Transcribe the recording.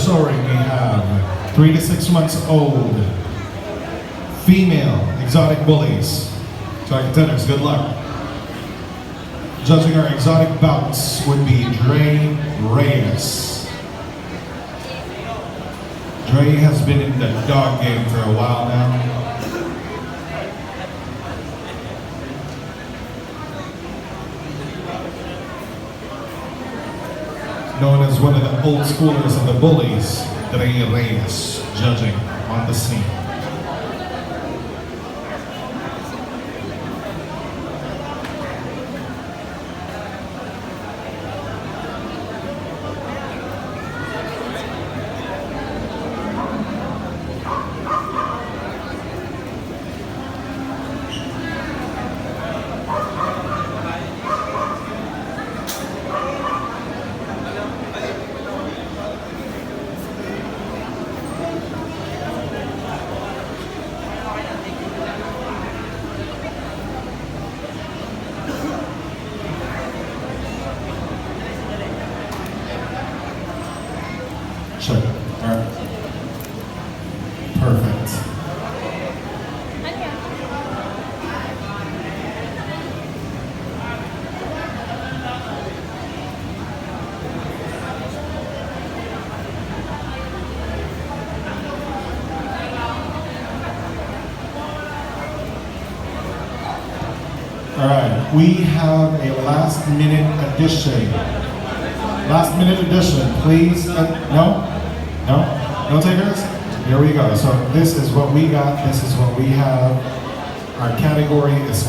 showing, we have 3 to 6 months old female exotic bullies. So contenders, good luck. Judging our exotic bouts would be Dre Reyes. Dre has been in the dog game for a while now. Known as one of the old schoolers of the bullies, Dre Reyes, judging on the scene. Sure. All right. Perfect. All right. We have a last minute addition. Last minute addition, please. No takers? Here we go. So this is what we got. This is what we have. Our category is